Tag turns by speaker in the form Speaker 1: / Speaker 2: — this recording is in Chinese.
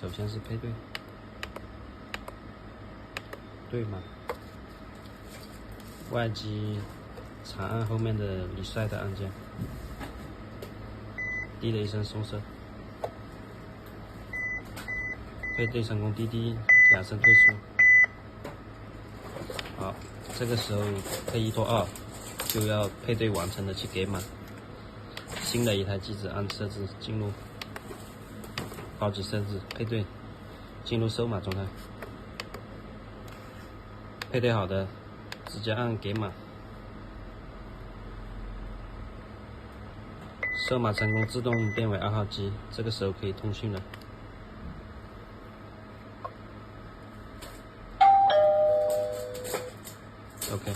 Speaker 1: 首先是配对，对码，外机长按后面的 Reset 按键，滴了一声松手，配对成功，滴滴2声退出。好，这个时候配1拖2就要配对完成的去给码。新的一台机子按设置进入，高级设置配对，进入收码状态。配对好的，直接按给码，收码成功，自动变为2号机，这个时候可以通讯了。OK。